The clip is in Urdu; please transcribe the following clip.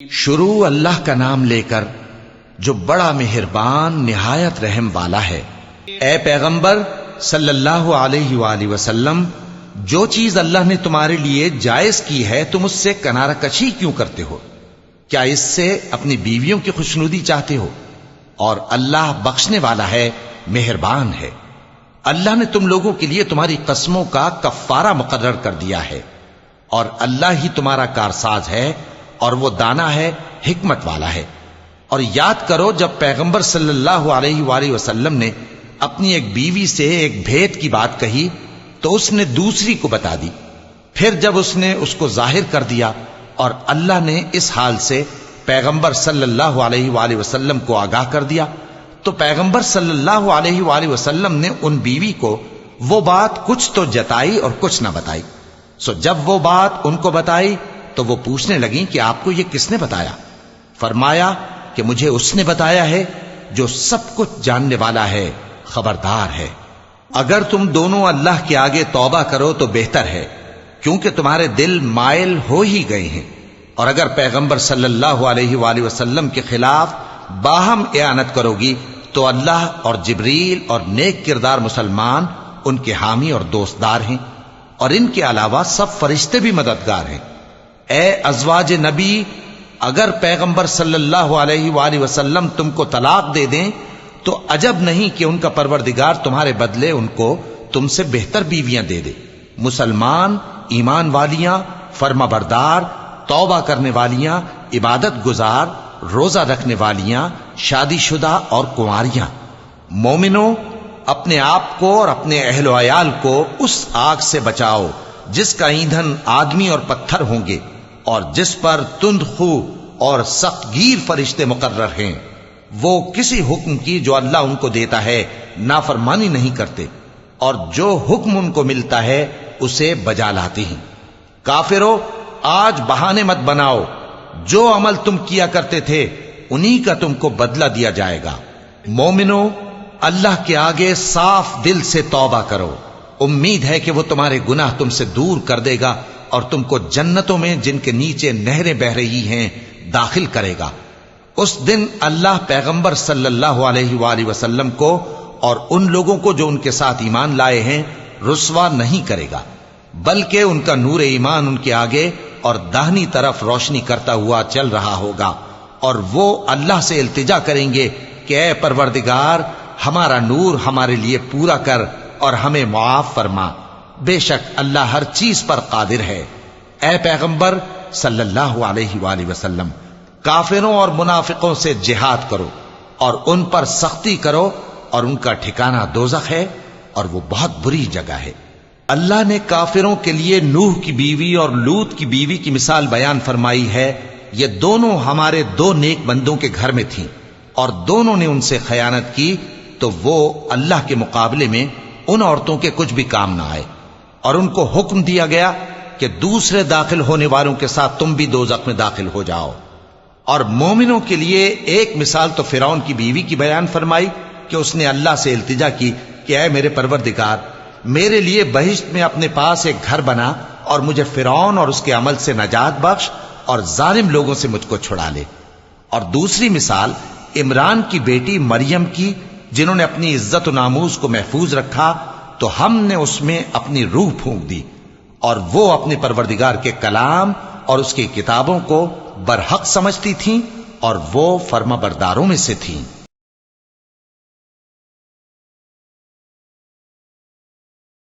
شروع اللہ کا نام لے کر جو بڑا مہربان نہایت رحم والا ہے۔ اے پیغمبر صلی اللہ علیہ وآلہ وسلم، جو چیز اللہ نے تمہارے لیے جائز کی ہے تم اس سے کنارہ کشی کیوں کرتے ہو؟ کیا اس سے اپنی بیویوں کی خوشنودی چاہتے ہو؟ اور اللہ بخشنے والا ہے، مہربان ہے۔ اللہ نے تم لوگوں کے لیے تمہاری قسموں کا کفارہ مقرر کر دیا ہے، اور اللہ ہی تمہارا کارساز ہے، اور وہ دانا ہے، حکمت والا ہے۔ اور یاد کرو جب پیغمبر صلی اللہ علیہ وآلہ وسلم نے اپنی ایک بیوی سے ایک بھید کی بات کہی تو اس نے دوسری کو بتا دی، پھر جب اس نے اس کو ظاہر کر دیا اور اللہ نے اس حال سے پیغمبر صلی اللہ علیہ وآلہ وسلم کو آگاہ کر دیا تو پیغمبر صلی اللہ علیہ وآلہ وسلم نے ان بیوی کو وہ بات کچھ تو جتائی اور کچھ نہ بتائی۔ سو جب وہ بات ان کو بتائی تو وہ پوچھنے لگیں کہ آپ کو یہ کس نے بتایا؟ فرمایا کہ مجھے اس نے بتایا ہے جو سب کچھ جاننے والا ہے، خبردار ہے۔ اگر تم دونوں اللہ کے آگے توبہ کرو تو بہتر ہے، کیونکہ تمہارے دل مائل ہو ہی گئے ہیں۔ اور اگر پیغمبر صلی اللہ علیہ وآلہ وسلم کے خلاف باہم اعانت کرو گی تو اللہ اور جبریل اور نیک کردار مسلمان ان کے حامی اور دوستدار ہیں، اور ان کے علاوہ سب فرشتے بھی مددگار ہیں۔ اے ازواج نبی، اگر پیغمبر صلی اللہ علیہ وآلہ وسلم تم کو طلاق دے دیں تو عجب نہیں کہ ان کا پروردگار تمہارے بدلے ان کو تم سے بہتر بیویاں دے دے، مسلمان، ایمان والیاں، فرما بردار، توبہ کرنے والیاں، عبادت گزار، روزہ رکھنے والیاں، شادی شدہ اور کنواریاں۔ مومنوں، اپنے آپ کو اور اپنے اہل و عیال کو اس آگ سے بچاؤ جس کا ایندھن آدمی اور پتھر ہوں گے، اور جس پر تند خو اور سخت گیر فرشتے مقرر ہیں۔ وہ کسی حکم کی جو اللہ ان کو دیتا ہے نافرمانی نہیں کرتے، اور جو حکم ان کو ملتا ہے اسے بجا لاتے ہیں۔ کافرو، آج بہانے مت بناؤ، جو عمل تم کیا کرتے تھے انہی کا تم کو بدلہ دیا جائے گا۔ مومنو، اللہ کے آگے صاف دل سے توبہ کرو، امید ہے کہ وہ تمہارے گناہ تم سے دور کر دے گا اور تم کو جنتوں میں جن کے نیچے نہریں بہ رہی ہیں داخل کرے گا۔ اس دن اللہ پیغمبر صلی اللہ علیہ وآلہ وسلم کو اور ان لوگوں کو جو ان کے ساتھ ایمان لائے ہیں رسوا نہیں کرے گا، بلکہ ان کا نور ایمان ان کے آگے اور داہنی طرف روشنی کرتا ہوا چل رہا ہوگا، اور وہ اللہ سے التجا کریں گے کہ اے پروردگار، ہمارا نور ہمارے لیے پورا کر اور ہمیں معاف فرما، بے شک اللہ ہر چیز پر قادر ہے۔ اے پیغمبر صلی اللہ علیہ وآلہ وسلم، کافروں اور منافقوں سے جہاد کرو اور ان پر سختی کرو، اور ان کا ٹھکانہ دوزخ ہے اور وہ بہت بری جگہ ہے۔ اللہ نے کافروں کے لیے نوح کی بیوی اور لوط کی بیوی کی مثال بیان فرمائی ہے۔ یہ دونوں ہمارے دو نیک بندوں کے گھر میں تھیں، اور دونوں نے ان سے خیانت کی تو وہ اللہ کے مقابلے میں ان عورتوں کے کچھ بھی کام نہ آئے، اور ان کو حکم دیا گیا کہ دوسرے داخل ہونے والوں کے ساتھ تم بھی دوزخ میں داخل ہو جاؤ۔ اور مومنوں کے لیے ایک مثال تو فرعون کی بیوی کی بیان فرمائی کہ اس نے اللہ سے التجا کی کہ اے میرے پروردگار، میرے لیے بہشت میں اپنے پاس ایک گھر بنا اور مجھے فرعون اور اس کے عمل سے نجات بخش اور ظالم لوگوں سے مجھ کو چھڑا لے۔ اور دوسری مثال عمران کی بیٹی مریم کی، جنہوں نے اپنی عزت و ناموس کو محفوظ رکھا تو ہم نے اس میں اپنی روح پھونک دی، اور وہ اپنے پروردگار کے کلام اور اس کی کتابوں کو برحق سمجھتی تھیں، اور وہ فرما برداروں میں سے تھیں۔